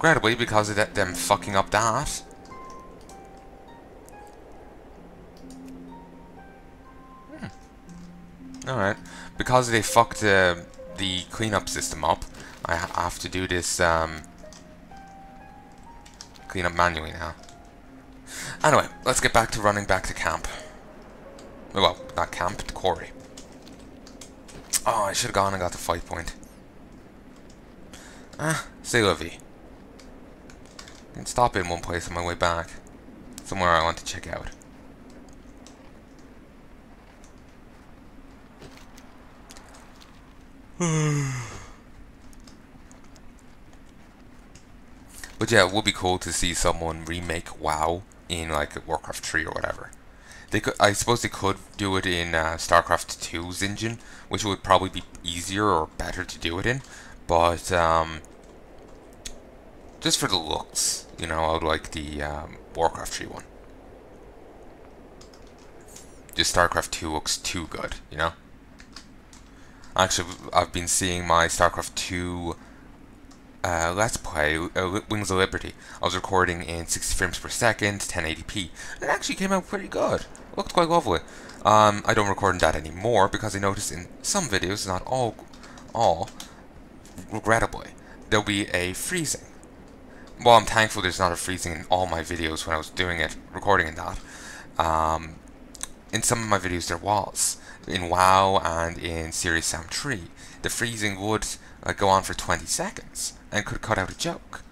regrettably, because of them fucking up that. Alright. Because they fucked the cleanup system up, I have to do this cleanup manually now. Anyway, let's get back to running back to camp. Well, not camp, the quarry. Oh, I should have gone and got the fight point. Ah, c'est la vie. I can stop in one place on my way back. Somewhere I want to check out. But yeah, it would be cool to see someone remake WoW in like Warcraft 3 or whatever. They could, I suppose they could do it in StarCraft 2's engine, which would probably be easier or better to do it in. But just for the looks, you know, I would like the Warcraft 3 one. Just StarCraft 2 looks too good, you know? Actually, I've been seeing my StarCraft 2 Let's Play, Wings of Liberty. I was recording in 60 frames per second, 1080p, and it actually came out pretty good. It looked quite lovely. I don't record in that anymore because I noticed in some videos, not all, regrettably, there'll be a freezing. Well, I'm thankful there's not a freezing in all my videos when I was doing it, recording in that. In some of my videos there was. In WoW and in Serious Sam 3, the freezing would go on for 20 seconds and could cut out a joke.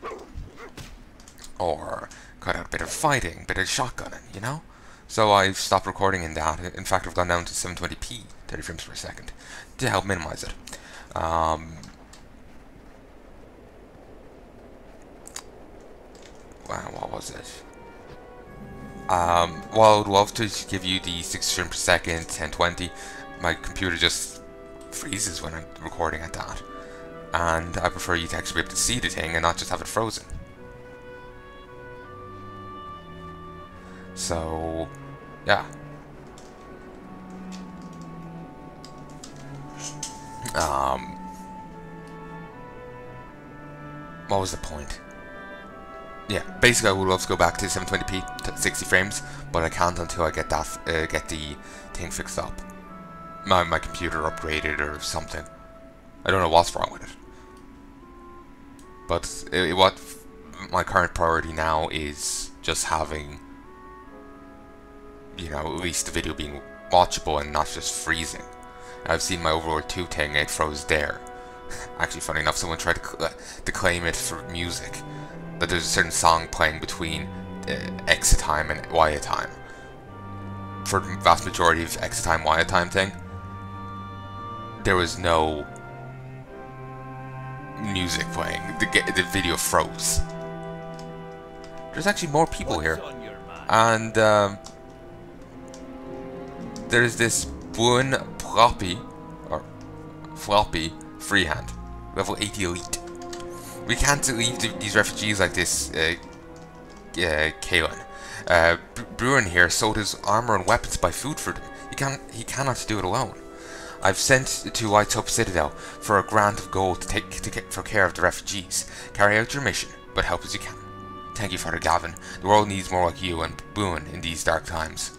Or cut out a bit of fighting, a bit of shotgunning, you know? So I've stopped recording in that. In fact, I've gone down to 720p, 30 frames per second, to help minimize it. Wow, what was it? Well, I would love to give you the 60 frames per second, 1020. My computer just freezes when I'm recording at that. And I prefer you to actually be able to see the thing and not just have it frozen. So, yeah. What was the point? Yeah, basically I would love to go back to 720p, to 60 frames, but I can't until I get that, get the thing fixed up. My computer upgraded or something. I don't know what's wrong with it. But what my current priority now is just having, you know, at least the video being watchable and not just freezing. I've seen my Overlord 2 thing, it froze there. Actually, funny enough, someone tried to claim it for music. That there's a certain song playing between exit time and Wyatt time. For the vast majority of exit time, Wyatt time thing, there was no music playing. The video froze. There's actually more people here. And there's this Phloppy, or Phloppy, freehand, level 80 elite. We can't leave these refugees like this, Kalen. Bruin here sold his armor and weapons to buy food for them. He cannot do it alone. I've sent to White's Hope Citadel for a grant of gold to for care of the refugees. Carry out your mission, but help as you can. Thank you, Father Gavin. The world needs more like you and Boone in these dark times.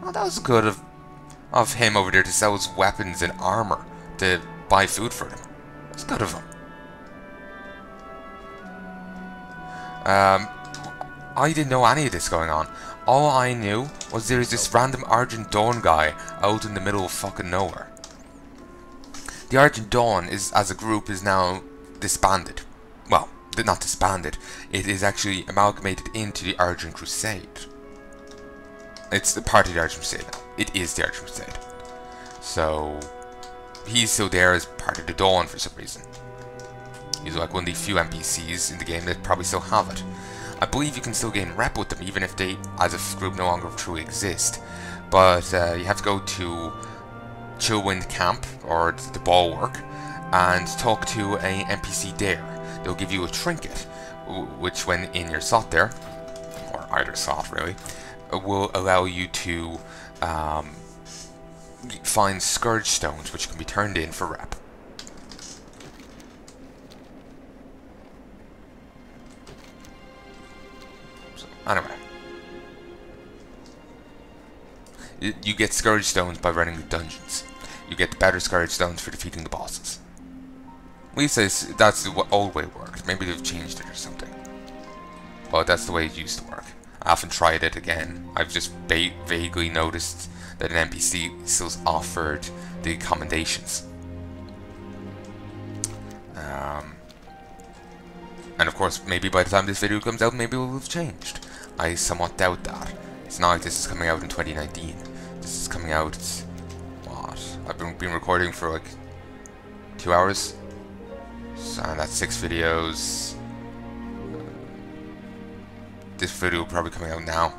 Well, that was good of him over there to sell his weapons and armor to buy food for them. That's good of him. I didn't know any of this going on. All I knew was there was this random Argent Dawn guy out in the middle of fucking nowhere. The Argent Dawn as a group is now disbanded. Well, not disbanded. It is actually amalgamated into the Argent Crusade. It's the part of the Argent Crusade now. It is the Argent Crusade. So he's still there as part of the Dawn for some reason. He's like one of the few NPCs in the game that probably still have it. I believe you can still gain rep with them even if they, as a group, no longer truly exist. But you have to go to Chillwind Camp, or the Bulwark, and talk to a NPC there. They'll give you a trinket, which when in your slot there, or either slot really, will allow you to find Scourge Stones, which can be turned in for rep. Anyway. You get Scourge Stones by running the dungeons. You get better Scourge Stones for defeating the bosses. We say that's the old way it worked. Maybe they've changed it or something. But that's the way it used to work. I haven't tried it again. I've just vaguely noticed that an NPC still offered the commendations. And of course, maybe by the time this video comes out, maybe it will have changed. I somewhat doubt that. It's not like this is coming out in 2019. This is coming out, what? I've been recording for like 2 hours. So, and that's 6 videos. This video will probably coming out now.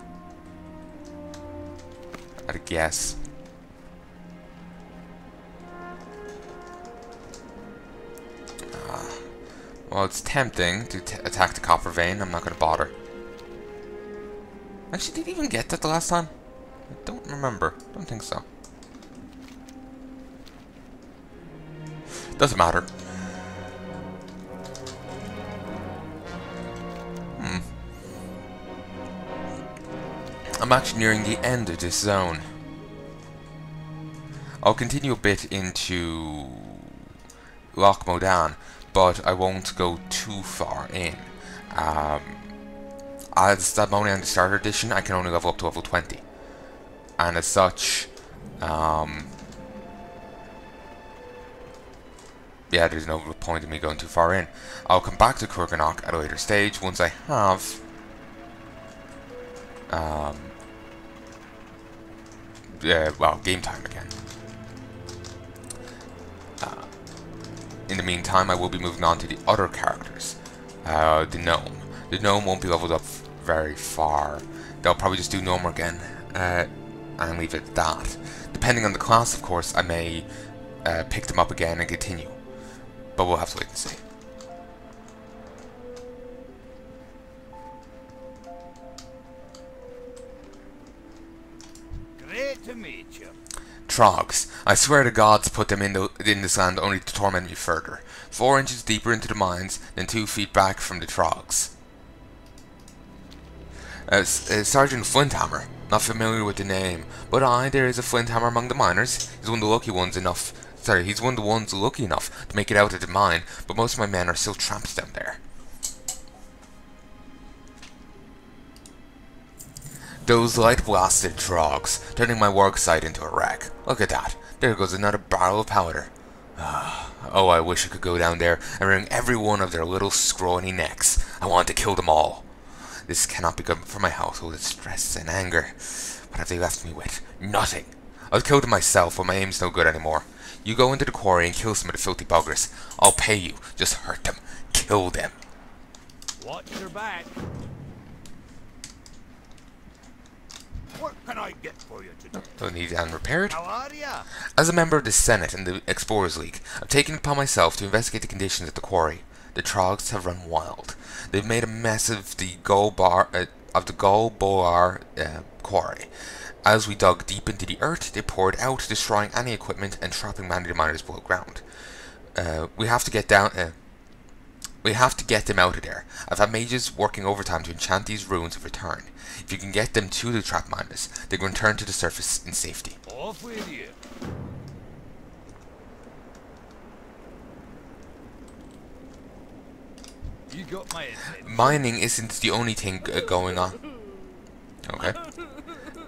I'd guess. Well, it's tempting to attack the copper vein. I'm not going to bother. Actually, did he even get that the last time? I don't remember. Don't think so. Doesn't matter. I'm actually nearing the end of this zone. I'll continue a bit into Loch Modan, but I won't go too far in. As I'm only on the starter edition, I can only level up to level 20. And as such, yeah, there's no point in me going too far in. I'll come back to Kurganoch at a later stage once I have well, game time again. In the meantime, I will be moving on to the other characters. The gnome. The gnome won't be leveled up very far. They'll probably just do gnome again, and leave it at that. Depending on the class, of course, I may pick them up again and continue. But we'll have to wait and see. Great to meet you. Trogs. I swear the gods put them in this land only to torment me further. 4 inches deeper into the mines, then 2 feet back from the trogs. Sergeant Flinthammer. Not familiar with the name, but there is a Flinthammer among the miners. He's one of the lucky ones enough. Sorry, he's one of the ones lucky enough to make it out of the mine, but most of my men are still trapped down there. Those light-blasted trogs, turning my work site into a wreck. Look at that. There goes another barrel of powder. Oh, I wish I could go down there and wring every one of their little scrawny necks. I want to kill them all. This cannot be good for my household. It's stress and anger. What have they left me with? Nothing. I'll kill them myself, but my aim's no good anymore. You go into the quarry and kill some of the filthy buggers. I'll pay you. Just hurt them. Kill them. Watch your back. What can I get for you today? Don't need unrepaired. How are ya? As a member of the Senate and the Explorers League, I've taken it upon myself to investigate the conditions at the quarry. The trogs have run wild. They've made a mess of the Golbar quarry. As we dug deep into the earth, they poured out, destroying any equipment and trapping many of the miners below ground. We have to get them out of there. I've had mages working overtime to enchant these ruins of return. If you can get them to the trap miners, they can return to the surface in safety. Off with you. You got my attention. Mining isn't the only thing going on. Okay.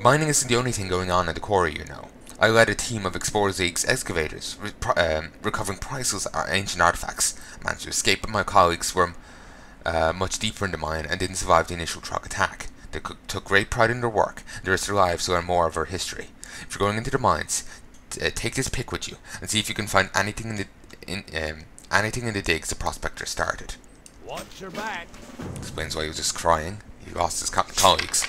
Mining isn't the only thing going on at the quarry, you know. I led a team of Explorers League's excavators, recovering priceless ancient artifacts. I managed to escape, but my colleagues were much deeper in the mine and didn't survive the initial trog attack. They took great pride in their work, and they risked their lives to learn more of our history. If you're going into the mines, take this pick with you, and see if you can find anything in the digs the prospector started. Watch your back. Explains why he was just crying. He lost his colleagues.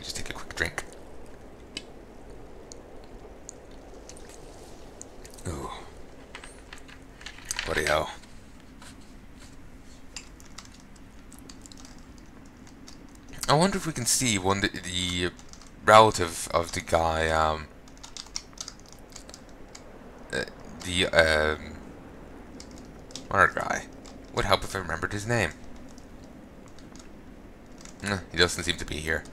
Just take a quick drink. Ooh. Bloody hell. I wonder if we can see the relative of the guy, other guy. Would help if I remembered his name. He doesn't seem to be here.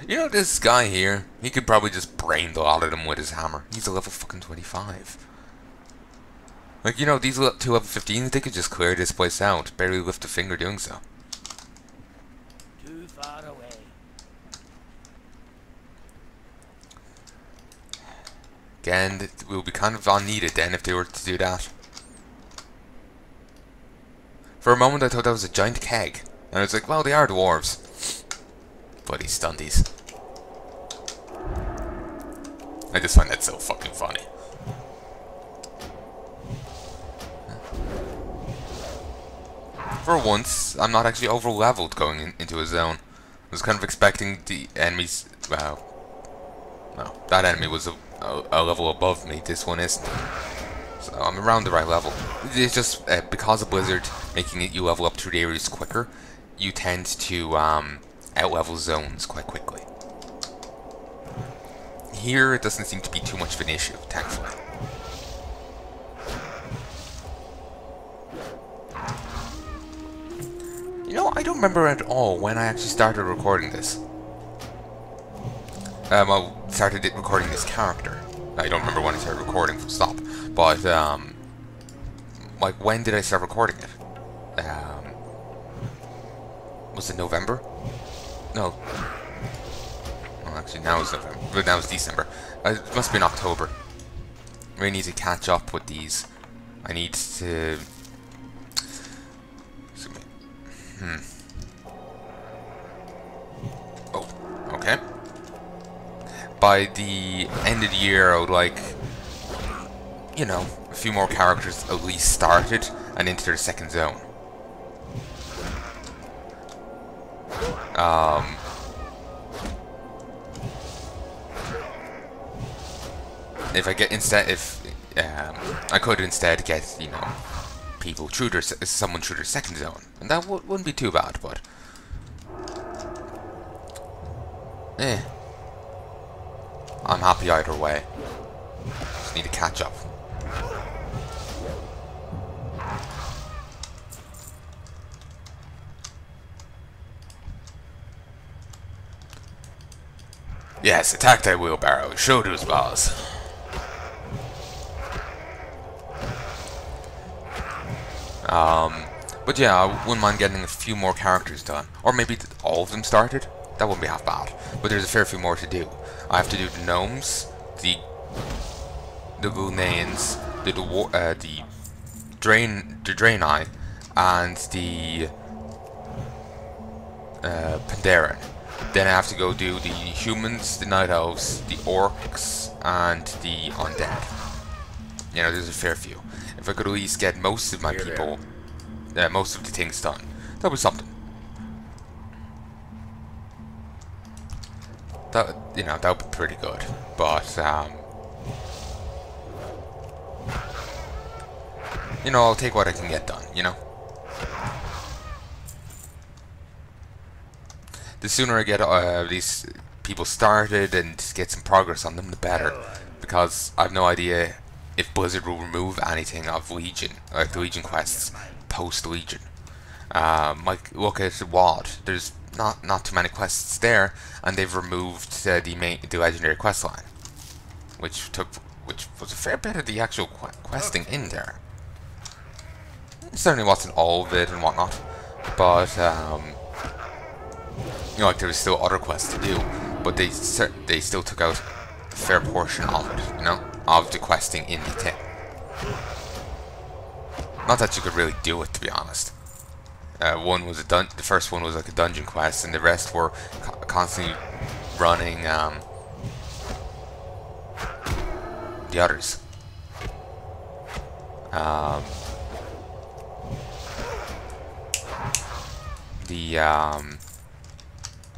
You know, this guy here, he could probably just brain the lot of them with his hammer. He's a level fucking 25. Like, you know, these two level 15s, they could just clear this place out. Barely lift a finger doing so. Too far away. Again, it will be kind of unneeded then if they were to do that. For a moment I thought that was a giant keg. And I was like, well, they are dwarves. Bloody stunties. I just find that so fucking funny. For once, I'm not actually over leveled going into a zone. I was kind of expecting the enemies. Well, no, that enemy was a level above me. This one isn't. So I'm around the right level. It's just because of Blizzard making it you level up through the areas quicker, you tend to out-level zones quite quickly. Here, it doesn't seem to be too much of an issue, thankfully. You know, I don't remember at all when I actually started recording this. Well, started recording this character. I don't remember when I started recording, full stop. But, like, when did I start recording it? Was it November? No. Well, actually, now it's November. But now it's December. It must be in October. I really need to catch up with these. I need to... Oh, okay. By the end of the year, I would like, you know, a few more characters at least started and into their second zone. If I get I could instead get, you know, people through their someone through their second zone, and that wouldn't be too bad, but I'm happy either way. Just need to catch up. Yes, attack that wheelbarrow. Show those balls. But yeah, I wouldn't mind getting a few more characters done. Or maybe all of them started. That wouldn't be half bad. But there's a fair few more to do. I have to do the gnomes, the Gulnaeans, the Draenei, and the Pandaren. Then I have to go do the humans, the night elves, the orcs, and the undead. You know, there's a fair few. If I could at least get most of my people, most of the things done, that was something. That, you know, that would be pretty good. But you know, I'll take what I can get done. You know. The sooner I get these people started and get some progress on them, the better. Because I have no idea if Blizzard will remove anything of Legion, like the Legion quests, post-Legion. Like, look at WoD. There's not too many quests there, and they've removed the legendary quest line, which was a fair bit of the actual questing in there. It certainly wasn't all of it and whatnot, but you know, like there was still other quests to do, but they still took out a fair portion of it, you know, of the questing in the thing. Not that you could really do it, to be honest. One was the first one was like a dungeon quest, and the rest were constantly running the others.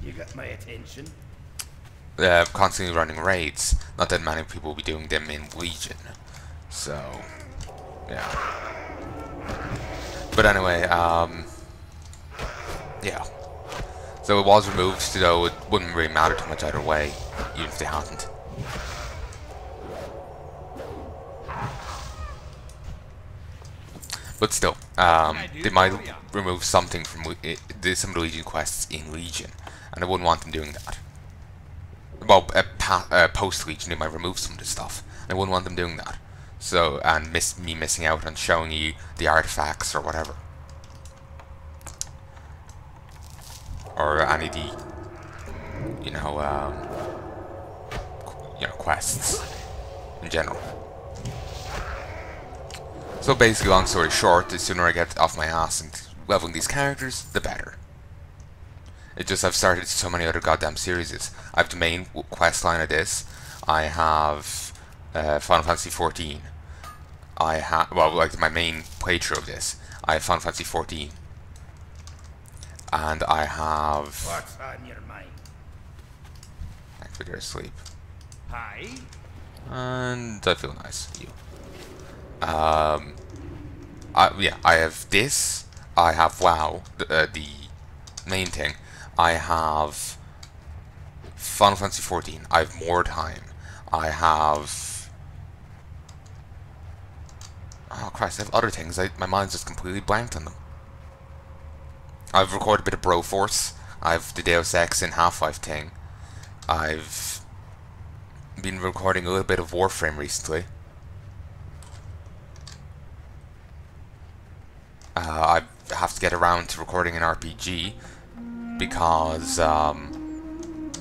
You got my attention. Constantly running raids. Not that many people will be doing them in Legion. So, yeah. But anyway, yeah. So it was removed, so it wouldn't really matter too much either way, even if they hadn't. But still, they might remove something from some of the Legion quests in Legion, and I wouldn't want them doing that. Well, post-Legion, they might remove some of the stuff. I wouldn't want them doing that. So, and me missing out on showing you the artifacts or whatever. Or any of the, quests in general. So basically, long story short, the sooner I get off my ass and leveling these characters, the better. It's just I've started so many other goddamn series. I have the main quest line of this. I have Final Fantasy 14. I have, well, like my main playthrough of this. I have Final Fantasy 14. And I have... What's on your mind? Actually, they're asleep. Hi. And I feel nice. You. Yeah, I have this. I have WoW, the main thing. I have Final Fantasy 14. I have more time. I have... Oh Christ, I have other things. My mind's just completely blanked on them. I've recorded a bit of Broforce. I've the Deus Ex and Half-Life thing. I've been recording a little bit of Warframe recently. I have to get around to recording an RPG because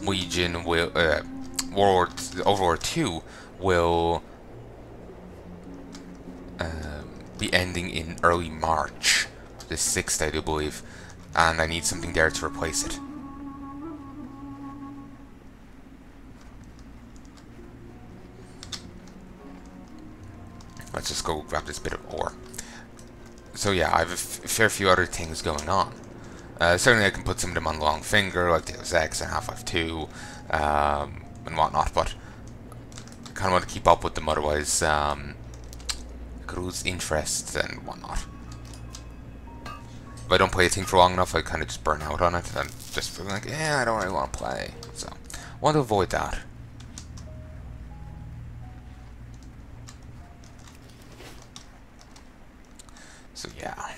Legion will Overlord 2 will be ending in early March, the 6th, I do believe, and I need something there to replace it. Let's just go grab this bit of ore. So yeah, I have a fair few other things going on. Certainly I can put some of them on Long Finger, like Deus Ex and Half-Life 2, and whatnot, but I kind of want to keep up with them, otherwise I could lose interest and whatnot. If I don't play a thing for long enough, I kind of just burn out on it, and just feel like, yeah, I don't really want to play. So, I want to avoid that. So yeah.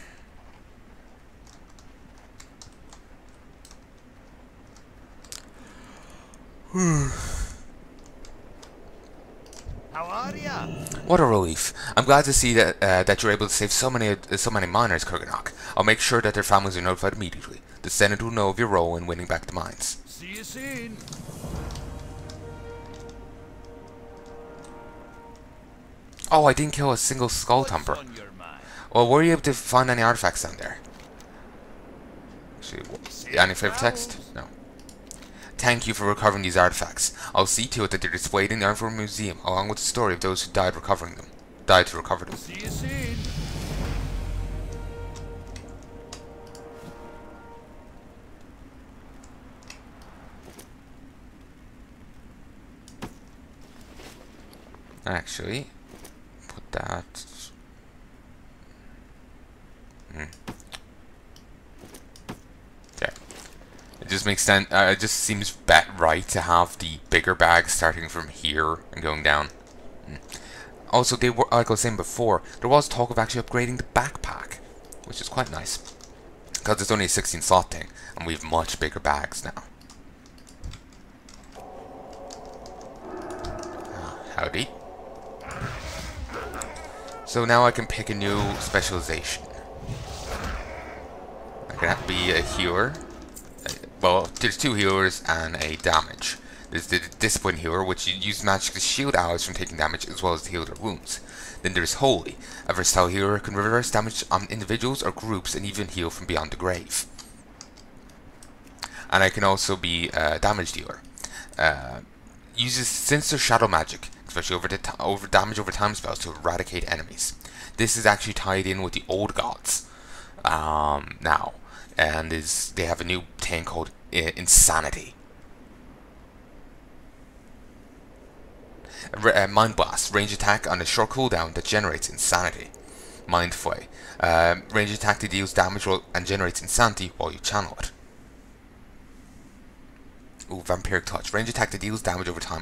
How are ya? What a relief! I'm glad to see that that you're able to save so many miners, Kurganoch. I'll make sure that their families are notified immediately. The Senate will know of your role in winning back the mines. See you soon. Oh, I didn't kill a single skull thumper. What's on your mind? Well, were you able to find any artifacts down there? Actually, any flavor text? No. Thank you for recovering these artifacts. I'll see to it that they're displayed in the Armor Museum, along with the story of those who died to recover them. See you soon. Actually, put that... There. It just makes sense. It just seems right to have the bigger bag starting from here and going down. Also, they were, like I was saying before, there was talk of actually upgrading the backpack, which is quite nice, because it's only a 16 slot thing, and we have much bigger bags now. Howdy. So now I can pick a new specialization. I can be a healer. Well, there's two healers and a damage. There's the Discipline Healer, which you use magic to shield allies from taking damage as well as to heal their wounds. Then there's Holy, a versatile healer who can reverse damage on individuals or groups and even heal from beyond the grave. And I can also be a damage dealer. Uses sinister shadow magic, especially over damage over time spells, to eradicate enemies. This is actually tied in with the old gods now, and they have a new thing called Insanity. Mind Blast, range attack on a short cooldown that generates Insanity. Mind Flay, range attack that deals damage and generates Insanity while you channel it. Ooh, Vampiric Touch, range attack that deals damage over time